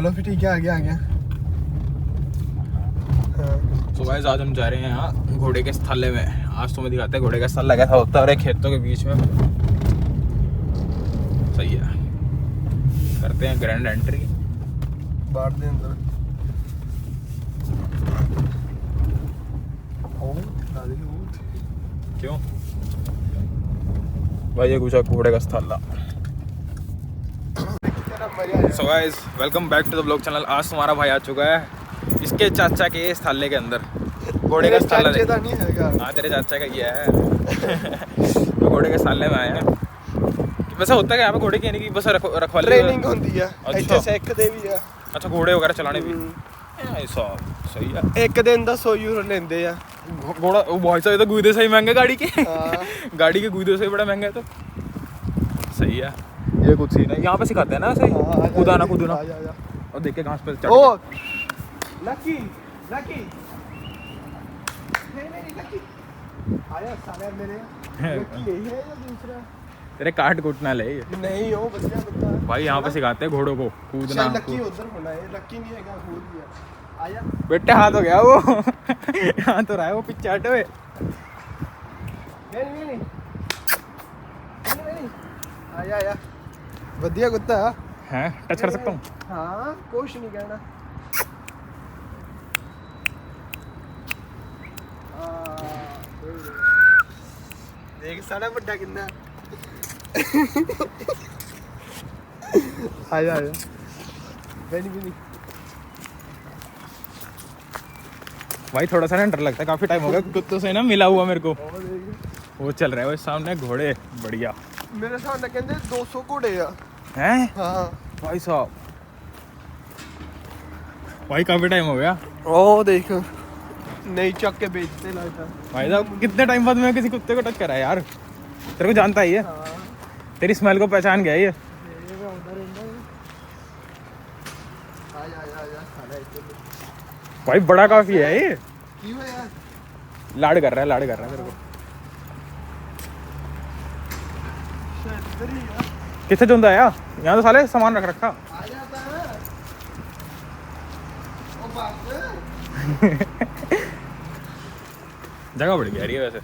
चलो फिर ठीक है, आ गया। तो गाइस आज हम जा रहे हैं यहाँ घोड़े के स्थल में। आज तुम्हें दिखाते हैं घोड़े का स्थल लगा था होता है खेतों के बीच में। सही है, करते हैं ग्रैंड एंट्री। बाहर दे अंदर क्यों भाई, ये कुछ घोड़े का स्थल था। So guys welcome back to the blog channel. आज तुम्हारा भाई आ चुका है इसके चाचा के स्थल के अंदर। घोड़े का स्थल है। हाँ तेरे चाचा का ये है। तो घोड़े के स्थल में आए हैं। वैसे होता है कि यहाँ पे घोड़े की यानी कि बस रखवाली ट्रेनिंग होती है। अच्छा सिखते भी है। अच्छा, घोड़े वगैरह चलाने भी। ऐसा सही है। एक दिन ਦਾ 100 यूरो लेंदे आ घोड़ा। वो बहुत सारे तो गुदे से ही महंगे गाड़ी के। गाड़ी के गुदे से ही बड़ा महंगा है। तो सही है, ये कुछ सीन है। यहाँ पे सिखाते हैं ना ऐसे कूदाना और देख के घास पे चढ़। ओ लकी लकी नहीं लकी आया साले मेरे। लकी यही है या दूसरा? तेरे काट कूट ना ले। नहीं हो बच्चा बता भाई यहाँ पे सिखाते हैं घोड़ों को कूदना। लकी उधर होना है, लकी नहीं है, कूद गया। आया बेटे हाथ हो गया वो। हाथ तो रहा है वो पीछे हटे हुए। नहीं आया बढ़िया कुत्ता है। टच कर सकता हूँ? हाँ कुछ नहीं कहना। देख सारा बड़ा कितना। आया बेनी भाई थोड़ा सा ना डर लगता है, काफी टाइम हो गया कुत्तों से ना मिला हुआ मेरे को। वो चल रहा है वो सामने घोड़े बढ़िया। मेरे सामने कहते 200 घोड़े हैं। हाँ भाई साहब भाई काफी टाइम हो गया। ओ देख नहीं चक के बेचते लगता। भाई साहब कितने टाइम बाद मैं किसी कुत्ते को टच करा है यार। तेरे को जानता ही है। हाँ। तेरी स्मेल को पहचान गया ये। भाई बड़ा काफी है ये। लाड़ कर रहा है तेरे को। कितने जुंदा आया यहाँ तो साले सामान रख रखा। जगह बड़ी गहरी है वैसे।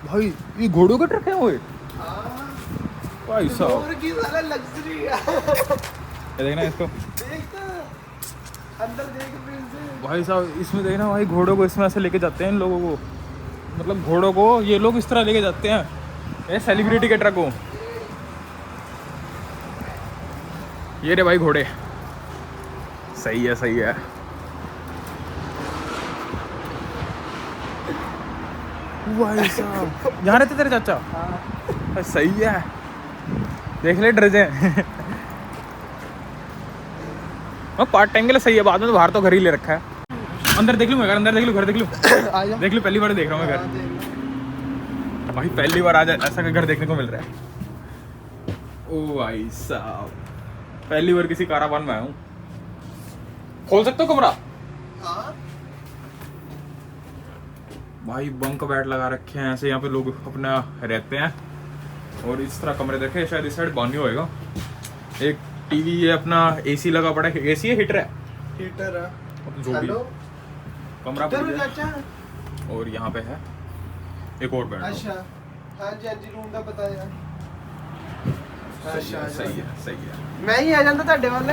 भाई ये घोड़ों के ट्रक है वो। भाई साहब देखना इसको। अंदर देख भाई साहब इसमें देखना भाई, घोड़ों को इसमें ऐसे लेके जाते हैं इन लोगों को। मतलब घोड़ों को ये लोग इस तरह लेके जाते हैं ये सेलिब्रिटी के ट्रक को। ये रे भाई घोड़े। सही है सही है। भाई साहब यहाँ रहते तेरे चाचा? हाँ। सही है, देख ले डर जाए। पार्ट टाइम के लिए सही है, बाद में तो बाहर तो घर ही ले रखा है। अंदर देख लूँ मैं, अंदर देख लूँ, घर देख लूँ। देख लूँ, पहली बार देख रहा हूँ मैं घर। भाई पहली बार आज ऐसा घर देखने को मिल रहा है। ओ भाई साहब पहली बार किसी कारावान में आया हूँ। खोल सकते हो कमरा? भाई बंक बेड लगा रखे हैं ऐसे, यहाँ पे लोग अपना रहते हैं। और इस तरह कमरे देखे, शायद इस साइड बानी होएगा। एक टीवी है अपना, एसी लगा पड़ा है। एसी है, हीटर है? हीटर है जो भी कमरा और यहाँ पे है एक और बेड। अच्छा हाँ जी रूम का पता है। सही है सही है। मैं ही आ जाता ਤੁਹਾਡੇ ਵੱਲ।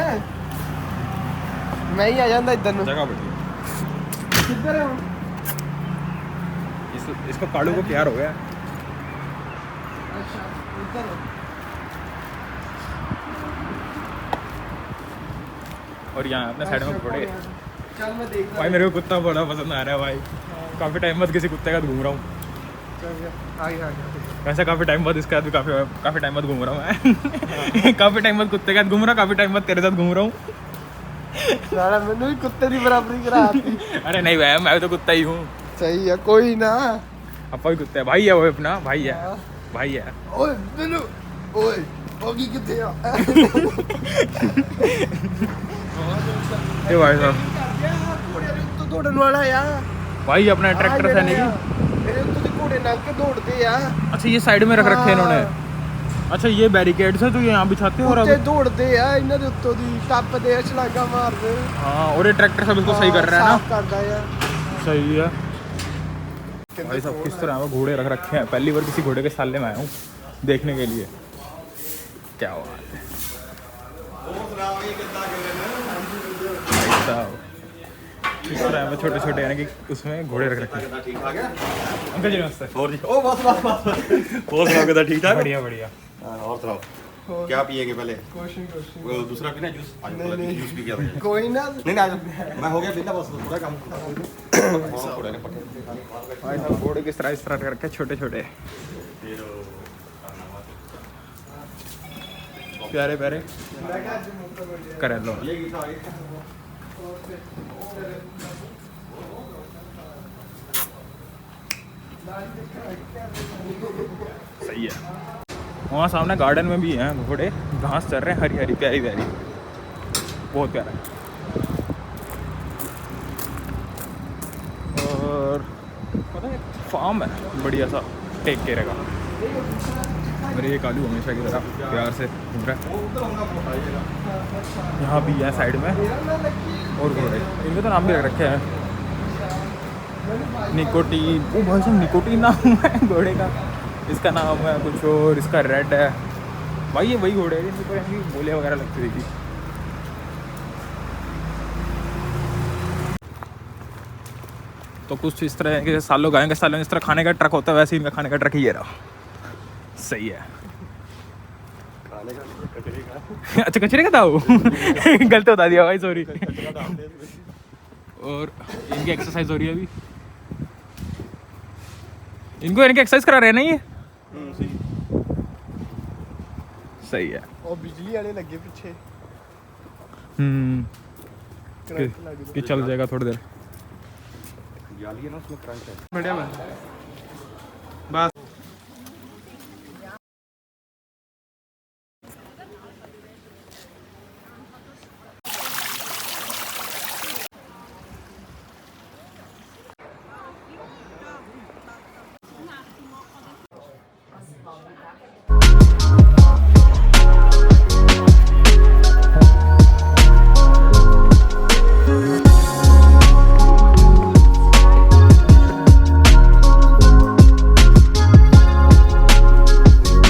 मैं ही आ जाता इधर ਨੂੰ। जगह बढ़िया। किधर है? इसको कालू को प्यार हो गया। अच्छा इधर और यहाँ अपने साइड में घोड़े। चल मैं देख रहा भाई मेरे को कुत्ता बड़ा पसंद आ रहा है भाई। काफी टाइम बाद किसी कुत्ते का घूम रहा हूँ। आ गया वैसे काफी टाइम बाद इसके साथ भी काफी टाइम बाद घूम रहा हूँ मैं। काफी टाइम बाद कुत्ते के साथ घूम रहा हूँ, काफी टाइम बाद तेरे साथ घूम रहा हूँ। सारा मैंने भी कुत्ते की बराबरी करा आती। अरे नहीं भाई, मैं तो कुत्ता ही हूँ। सही है, कोई ना। अपा भी कुत्ता है। भाई है वो अपना, भाई है भाई है। ओए बिल्लू ओए होगी कितने आ? ये भाई साहब तो दौड़न वाला यार। भाई अपना ट्रैक्टर है नहीं। मेरे तो घोड़े नाक के दौड़ते यार। अच्छा ये साइड में रख रखे हैं इन्होंने। अच्छा ये बैरिकेड्स है तो ये यहाँ बिछाते हो और ਉੱਤੇ अब ਦੌੜਦੇ ਆ ਇਹਨਾਂ ਦੇ ਉੱਤੋਂ ਦੀ ਟੱਪਦੇ ਆ ਛਲਾਂਗਾ ਮਾਰਦੇ हाँ और ये ट्रैक्टर सब इसको सही कर रहा है ਸਾਫ਼ ना ਕਰਦਾ ਆ सही है भाई सब किस तरह है घोड़े रख रखे हैं पहली बार किसी घोड़े के साले में आया हूँ देखने के लिए क्या बात है भाई साहब किस तरह है छोटे छोटे यानी कि उसमें घोड़े रख रखे हैं ठीक ठाक है अंकल जी नमस्ते और जी ओ बस बस बस और सुनाओ कितना ठीक ठाक बढ़िया बढ़िया और सुनाओ क्या पिएगे पहले ਕੁਛ ਨਹੀਂ वो दूसरा पीना जूस आज नहीं, नहीं। जूस पी गया ਕੋਈ ਨਾ नहीं नहीं मैं हो गया बिल्ला बस थोड़ा काम थोड़ा ने पट्टे भाई साहब घोड़े किस तरह इस तरह रखे छोटे छोटे प्यारे प्यारे ਮੈਂ ਕਿਹਾ ਅੱਜ ਮੁੱਕ ਗਿਆ कर लो ये गीता आई सही है वहाँ सामने गार्डन में भी हैं घोड़े घास चल रहे हैं हरी हरी प्यारी प्यारी बहुत प्यारा है और पता है फार्म है बढ़िया सा टेक केयर का मेरे ये कालू हमेशा की तरह प्यार से घूम रहा है यहाँ भी है साइड में और घोड़े इनके तो नाम भी रख रखे हैं निकोटीन ओ भाई साहब निकोटीन नाम है घोड़े का इसका नाम है कुछ और इसका रेड है भाई ये वही घोड़े हैं जिनको यहाँ की बोलियाँ वगैरह लगती थी तो कुछ इस तरह के सालों गायों के सालों इस तरह खाने का ट्रक होता है वैसे इनका खाने का ट्रक ही ये रहा सही है खाने का कचरे का अच्छा कचरे का था वो गलत बता दिया भाई सॉरी और इनकी एक्सरसाइज हो रही है अभी इनको इनकी एक्सरसाइज करा रहे हैं ना ये सही है ਉਹ ਬਿਜਲੀ ਵਾਲੇ ਲੱਗੇ ਪਿੱਛੇ कि चल जाएगा थोड़ी देर जाली है ना उसमें करंट है बढ़िया